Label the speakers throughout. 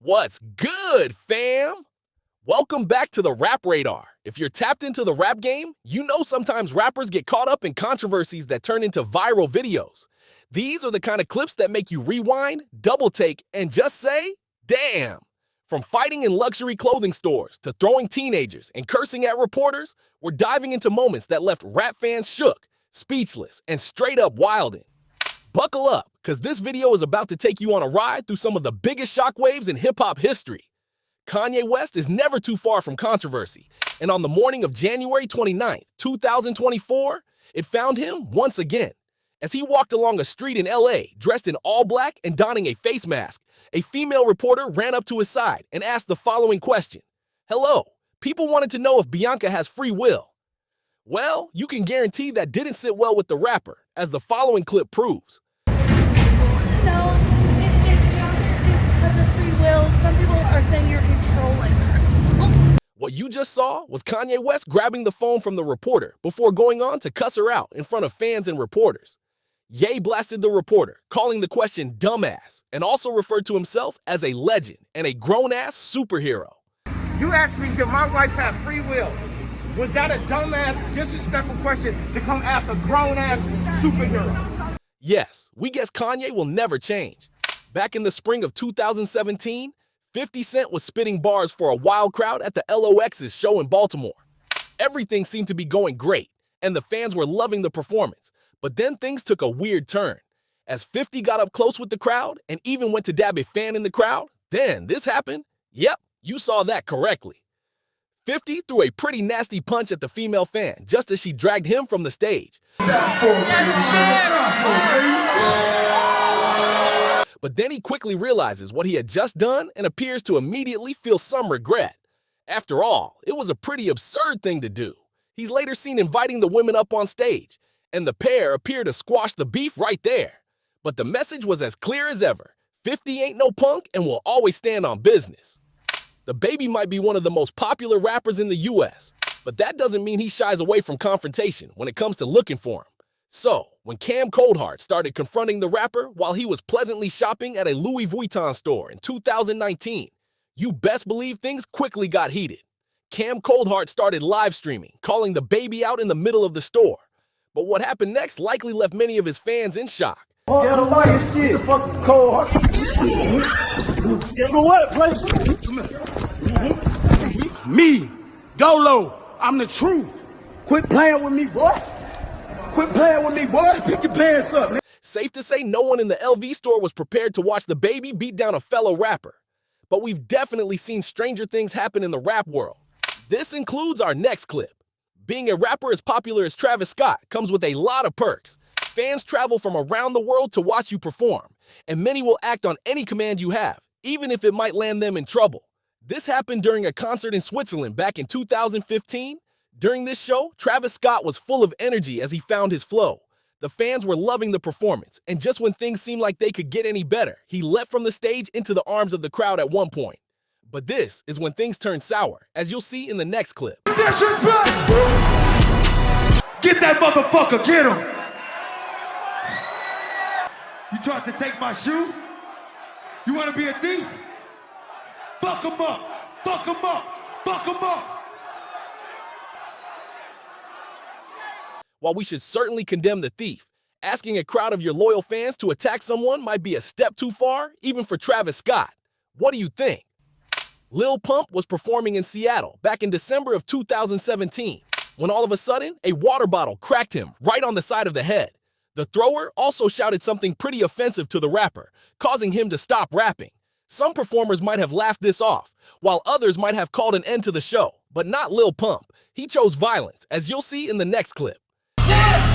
Speaker 1: What's good, fam? Welcome back to the Rap Radar. If you're tapped into the rap game, you know sometimes rappers get caught up in controversies that turn into viral videos. These are the kind of clips that make you rewind, double take, and just say, damn. From fighting in luxury clothing stores to throwing teenagers and cursing at reporters, we're diving into moments that left rap fans shook, speechless, and straight up wilding. Buckle up, because this video is about to take you on a ride through some of the biggest shockwaves in hip-hop history. Kanye West is never too far from controversy, and on the morning of January 29th, 2024, it found him once again. As he walked along a street in LA, dressed in all black and donning a face mask, a female reporter ran up to his side and asked the following question. Hello, people wanted to know if Bianca has free will. Well, you can guarantee that didn't sit well with the rapper, as the following clip proves.
Speaker 2: No, it's because of free will. Some people are saying you're controlling her.
Speaker 1: What you just saw was Kanye West grabbing the phone from the reporter before going on to cuss her out in front of fans and reporters. Ye blasted the reporter, calling the question dumbass, and also referred to himself as a legend and a grown-ass superhero.
Speaker 3: You asked me, did my wife have free will? Was that a dumbass, disrespectful question to come ask a grown-ass superhero?
Speaker 1: Yes, we guess Kanye will never change. Back in the spring of 2017, 50 Cent was spitting bars for a wild crowd at the LOX's show in Baltimore. Everything seemed to be going great, and the fans were loving the performance. But then things took a weird turn. As 50 got up close with the crowd and even went to dab a fan in the crowd, then this happened. Yep, you saw that correctly. 50 threw a pretty nasty punch at the female fan just as she dragged him from the stage. But then he quickly realizes what he had just done and appears to immediately feel some regret. After all, it was a pretty absurd thing to do. He's later seen inviting the women up on stage, and the pair appear to squash the beef right there. But the message was as clear as ever. 50 ain't no punk and will always stand on business. The baby might be one of the most popular rappers in the US, but that doesn't mean he shies away from confrontation when it comes to looking for him. So, when Cam Coldheart started confronting the rapper while he was pleasantly shopping at a Louis Vuitton store in 2019, you best believe things quickly got heated. Cam Coldheart started live streaming, calling the baby out in the middle of the store. But what happened next likely left many of his fans in shock.
Speaker 3: Get away and shit. The fucking cold. Get away, play. Me, Dolo, I'm the truth. Quit playing with me, boy. Quit playing with me, boy. Pick your pants up, man.
Speaker 1: Safe to say no one in the LV store was prepared to watch the baby beat down a fellow rapper. But we've definitely seen stranger things happen in the rap world. This includes our next clip. Being a rapper as popular as Travis Scott comes with a lot of perks. Fans travel from around the world to watch you perform, and many will act on any command you have, even if it might land them in trouble. This happened during a concert in Switzerland back in 2015. During this show, Travis Scott was full of energy as he found his flow. The fans were loving the performance, and just when things seemed like they could get any better, he leapt from the stage into the arms of the crowd at one point. But this is when things turn sour, as you'll see in the next clip.
Speaker 4: Disrespect! Get that motherfucker, get him! You tried to take my shoe? You wanna be a thief? Fuck him up! Fuck him up! Fuck him up!
Speaker 1: While we should certainly condemn the thief, asking a crowd of your loyal fans to attack someone might be a step too far, even for Travis Scott. What do you think? Lil Pump was performing in Seattle back in December of 2017, when all of a sudden, a water bottle cracked him right on the side of the head. The thrower also shouted something pretty offensive to the rapper, causing him to stop rapping. Some performers might have laughed this off, while others might have called an end to the show, but not Lil Pump. He chose violence, as you'll see in the next clip.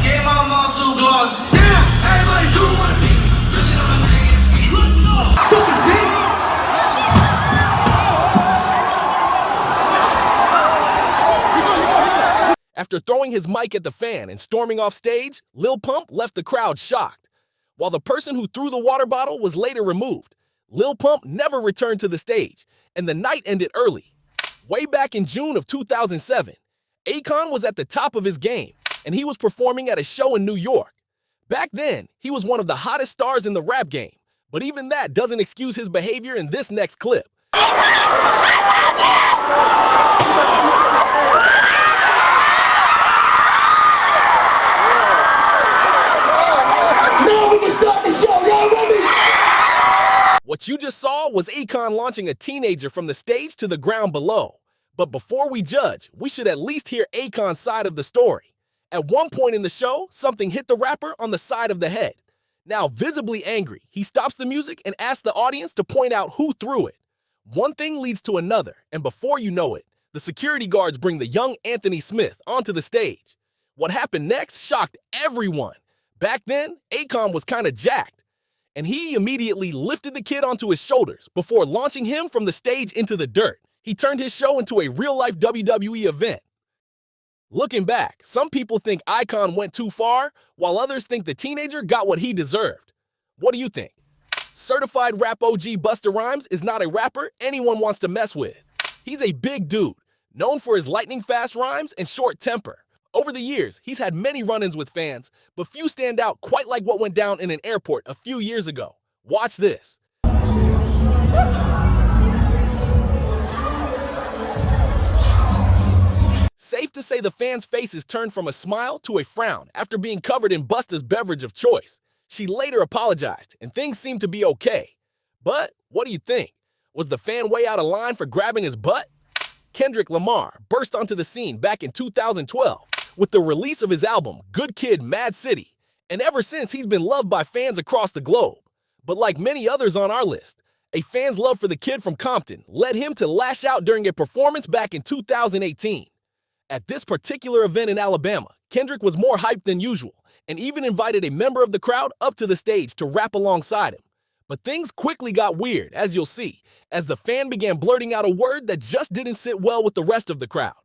Speaker 5: Get my mom too glowing. Damn, everybody do want to be. Really on the niggas' feet.
Speaker 1: After throwing his mic at the fan and storming off stage, Lil Pump left the crowd shocked. While the person who threw the water bottle was later removed, Lil Pump never returned to the stage, and the night ended early. Way back in June of 2007, Akon was at the top of his game, and he was performing at a show in New York. Back then, he was one of the hottest stars in the rap game, but even that doesn't excuse his behavior in this next clip, What you just saw was Akon launching a teenager from the stage to the ground below. But before we judge, we should at least hear Akon's side of the story. At one point in the show, something hit the rapper on the side of the head. Now visibly angry, he stops the music and asks the audience to point out who threw it. One thing leads to another, and before you know it, the security guards bring the young Anthony Smith onto the stage. What happened next shocked everyone. Back then, Akon was kinda jacked, and he immediately lifted the kid onto his shoulders before launching him from the stage into the dirt. He turned his show into a real-life WWE event. Looking back, some people think Akon went too far, while others think the teenager got what he deserved. What do you think? Certified rap OG Busta Rhymes is not a rapper anyone wants to mess with. He's a big dude, known for his lightning-fast rhymes and short temper. Over the years, he's had many run-ins with fans, but few stand out quite like what went down in an airport a few years ago. Watch this. Safe to say the fans' faces turned from a smile to a frown after being covered in Busta's beverage of choice. She later apologized, and things seemed to be okay. But what do you think? Was the fan way out of line for grabbing his butt? Kendrick Lamar burst onto the scene back in 2012 with the release of his album, Good Kid, Mad City, and ever since he's been loved by fans across the globe. But like many others on our list, a fan's love for the kid from Compton led him to lash out during a performance back in 2018. At this particular event in Alabama, Kendrick was more hyped than usual and even invited a member of the crowd up to the stage to rap alongside him. But things quickly got weird, as you'll see, as the fan began blurting out a word that just didn't sit well with the rest of the crowd.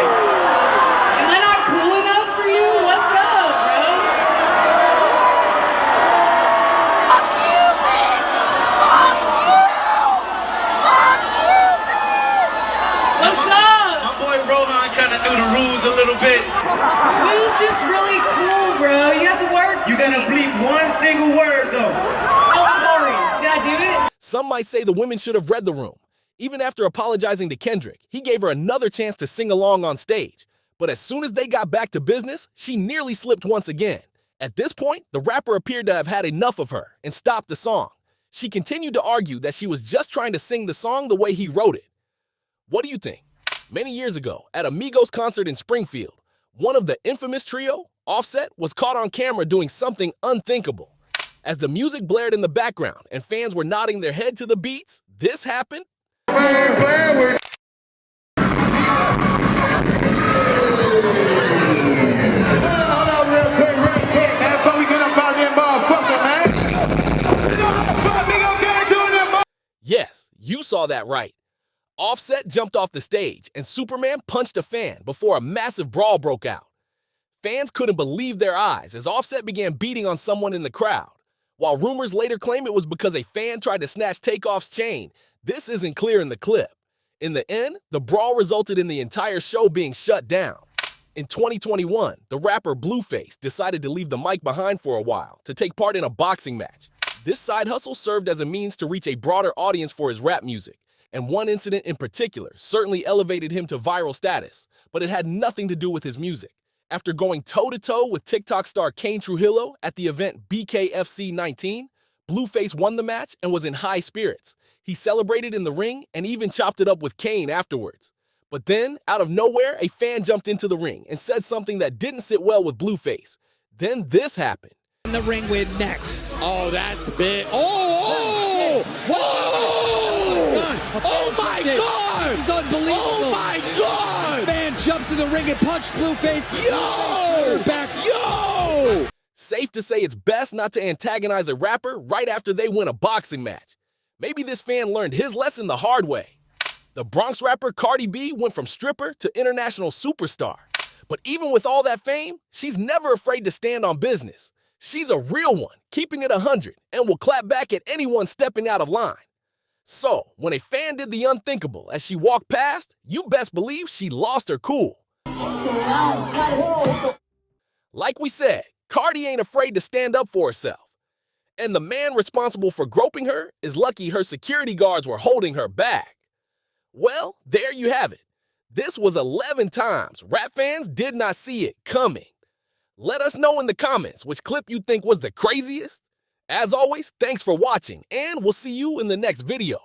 Speaker 2: Am I not cool enough for you? What's up, bro? Fuck you, bitch! Fuck you! Fuck you, bitch! What's up?
Speaker 4: My boy Rohan kind of knew the rules a little bit.
Speaker 2: It was just really cool, bro. You have to work.
Speaker 4: You gotta bleep one single word though.
Speaker 2: Oh, I'm sorry. Did I do it?
Speaker 1: Some might say the women should have read the room. Even after apologizing to Kendrick, he gave her another chance to sing along on stage. But as soon as they got back to business, she nearly slipped once again. At this point, the rapper appeared to have had enough of her and stopped the song. She continued to argue that she was just trying to sing the song the way he wrote it. What do you think? Many years ago, at a Migos concert in Springfield, one of the infamous trio, Offset, was caught on camera doing something unthinkable. As the music blared in the background and fans were nodding their head to the beats, this happened.
Speaker 3: Hold on, real quick, man. Before we get up out there, motherfucker, man. You know how the fuck Migo can't do that,
Speaker 1: Yes, you saw that right. Offset jumped off the stage and Superman punched a fan before a massive brawl broke out. Fans couldn't believe their eyes as Offset began beating on someone in the crowd. While rumors later claim it was because a fan tried to snatch Takeoff's chain, this isn't clear in the clip. In the end, the brawl resulted in the entire show being shut down. In 2021, the rapper Blueface decided to leave the mic behind for a while to take part in a boxing match. This side hustle served as a means to reach a broader audience for his rap music, and one incident in particular certainly elevated him to viral status, but it had nothing to do with his music. After going toe-to-toe with TikTok star Kane Trujillo at the event BKFC 19, Blueface won the match and was in high spirits. He celebrated in the ring and even chopped it up with Kane afterwards. But then, out of nowhere, a fan jumped into the ring and said something that didn't sit well with Blueface. Then this happened.
Speaker 6: In the ring with next. Oh, that's big. Oh! Whoa! Oh my God! This is unbelievable. Oh my God! Fan jumps in the ring and punched Blueface. Yo! Back. Yo!
Speaker 1: Safe to say it's best not to antagonize a rapper right after they win a boxing match. Maybe this fan learned his lesson the hard way. The Bronx rapper Cardi B went from stripper to international superstar. But even with all that fame, she's never afraid to stand on business. She's a real one, keeping it 100, and will clap back at anyone stepping out of line. So, when a fan did the unthinkable as she walked past, you best believe she lost her cool. Like we said, Cardi ain't afraid to stand up for herself. And the man responsible for groping her is lucky her security guards were holding her back. Well, there you have it. This was 11 times rap fans did not see it coming. Let us know in the comments which clip you think was the craziest. As always, thanks for watching, and we'll see you in the next video.